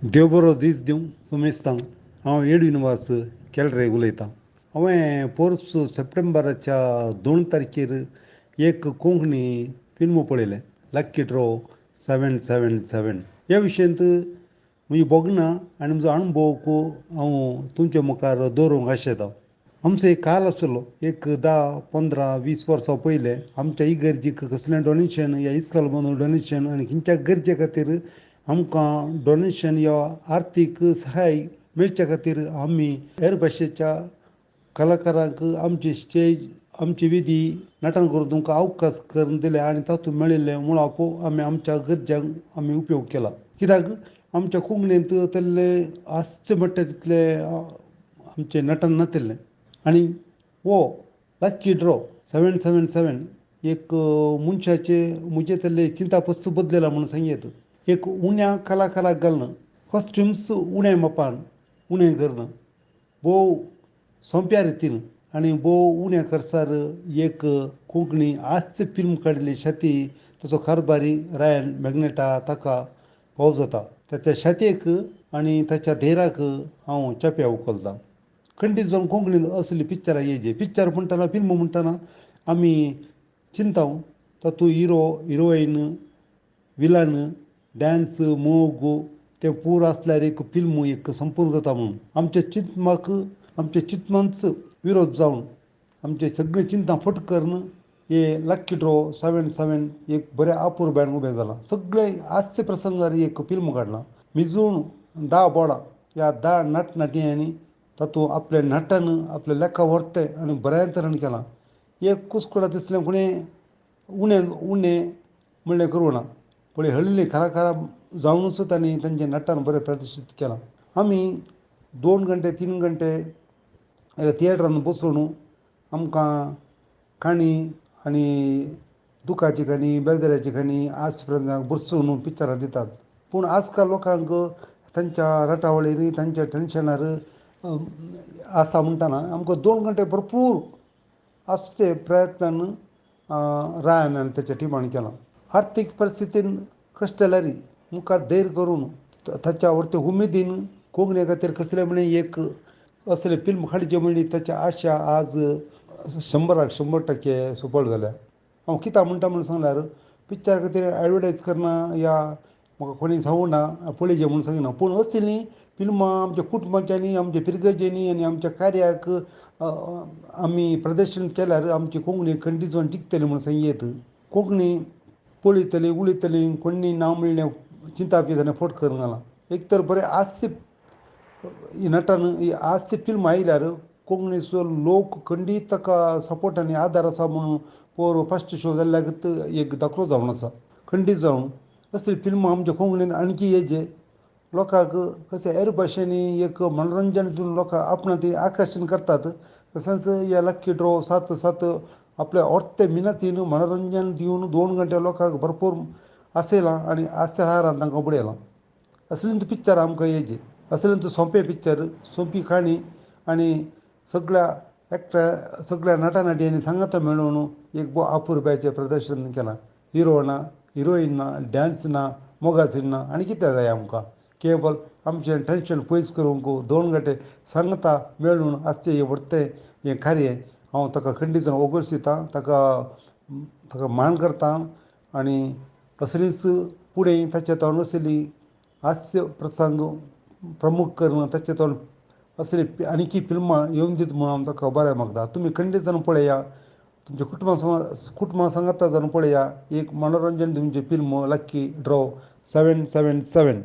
देव बरो दीस दिवं सुमेस्तां हांव येडविनवास केळरे उलयतां. हांवें पोरस सप्टेंबराच्या 2 तारखेर एक कोंकणी फिल्म पळयलें, लक्की ड्रॉ 777. ह्या विशयांत म्हजी बोगणां आनी म्हजो अणभव हांव तुमचे मुखार दवरूंक आशेतां. आमचो एक काल आसलो, एक 10, 15, 20 वर्सां पयलें आमच्या इगर्जेक कसलें डोनेशन या इस्कॉल बांदून डोनेशन आनी खंयच्या गरजे खातीर आमकां डोनेशन या आर्थीक सहाय मेळचे खातीर आमी हेर भाशेच्या कलाकारांक आमची स्टेज आमची विधी नाटन करून तुमकां अवकाश करून दिले आनी तातूंत मेळिल्ले मुळापो आमी आमच्या गरजांक आमी उपयोग केला. कित्याक आमच्या कोंकणींत तल्ले हास्य म्हणटा तितले आमचें नटन नातिल्लें. आनी हो लक्की ड्रॉ 777 एक मनशाचे म्हजे तल्ले चिंतापस्त बदलेला म्हणून सांगयेत. एक उण्या कलाकाराक घालणं, कॉस्ट्युम्स उण्या मापान उणें करणं, भोव सोंप्या रितीन आनी भोव उण्या खर्चार एक कोंकणी हास्य फिल्म काडिल्ली शाती ताचो कारभारी रायन मॅग्नेटा ताका फावो जाता. ताच्या शातेक आनी ताच्या धैर्याक हांव चाप्या उखलतां. खंडीत जावन कोंकणींत असली पिक्चरां येयची. पिक्चर म्हणटना फिल्म म्हणटना आमी चिंताव तातूंत हिरो हिरोईन विलन डान्स मोग तें पूर आसल्यार एक फिल्म एक संपूर्ण जाता म्हणून आमच्या चिंतनांच विरोध जावन आमचे सगळीं चिंतां फट करून हे लक्की ड्रॉ 777 एक बऱ्या अपुर्ब्यान उबें जालां. सगळे हास्य प्रसंगार एक फिल्म काडलां. मिजून 10 बोर्डां ह्या 10 नटनट्यांनी तातूंत आपल्या नटन आपल्या लेखा व्हरतें आनी बऱ्या तरेन केलां. एक कुसकुडा दिसलें कोणें उणें म्हणलें करूं ना. पूण हळिल्लीं कलाकारां जावनूच तांणी तांचें नटन बरें प्रदर्शीत केलां. आमी 2 घंटे 3 घंटे थिएटरांत बसून आमकां काणी आनी दुखाची काणी बेजाऱ्याची काणी हास्य प्रसंगाक बसून पिक्चरां दितात. पूण आजकाल लोकांक तांच्या रटावळेर तांच्या टेन्शनार आसा म्हणटना आमकां 2 घंटे भरपूर हास्य प्रयत्नान रायन आनी ताच्या टिमान केलां. आर्थीक परिस्थितीन कश्ट जाल्यारय मुखार धैर्य करून ताच्या व्हरते उमेदीन कोंकणी खातीर कसलें म्हणून एक असलें फिल्म काडचें म्हणली ताची आशा आज 100% सफळ जाल्या. हांव कित्याक म्हणटा म्हणून सांगल्यार पिक्चरा खातीर एडवर्टायज करना या म्हाका कोणी सांगूं ना पळयचें म्हणून सांगिना. पूण असलीं फिल्मां आमच्या कुटुंबाच्यांनी आमच्या पिरगेजेनी आनी आमच्या कार्याक आमी प्रदर्शन केल्यार आमची कोंकणी खंडीत जावन टिकतली म्हणून सांगयेत. कोंकणी पळयतलीं उलयतलीं कोणी ना म्हणलें चिंता पितांनी फट करून घालां. एक तर बरें हास्य नटन हास्य फिल्म आयल्यार कोंकणीचो लोक खंडीत ताका सपोर्ट आनी आदार आसा म्हणून पोर फस्ट शो जाल्ल्याक एक दाखलो जावन आसा. खंडीत जावन असली फिल्मां आमच्या कोंकणींत आणकी येयचे. लोकांक कशें हेर भाशेनी एक मनोरंजन दिवन लोकांक आपणाक ती आकर्शण करतात. तशेंच ह्या लक्की ड्रॉ 777 आपल्या अर्थे मिनतीन मनोरंजन दिवन 2 घंटे लोकांक भरपूर हांसयलां आनी हास्यहारान तांकां बुडयलां. असलींच पिक्चर आमकां येयची. असलींच सोंपें पिक्चर सोंपी काणी आनी सगळ्या नटानट्यांनी सांगाता मेळून एक अपुर्ब्याचें प्रदर्शन केलां. हिरो ना हिरोईन ना डान्स ना मोगासीन ना आनी कितें जाय आमकां. केवल आमचें टेन्शन पयस करूंक 2 घंटे सांगता मेळून हास्य हें व्हरतें हें कार्य हांव ताका खंडीत जावन वगोश दितां. ताका मान करतां आनी असलींच फुडें ताचे तोंड असली हास्य प्रसंग प्रमूख करून ताचे तोंड असली आनीकी फिल्मां येवन दीत म्हणून हांव ताका बरें मागता. तुमी खंडीत जावन पळया. तुमच्या कुटुंबा सांगाता जावन पळया. एक मनोरंजन दिवची फिल्म लक्की ड्रॉ 777.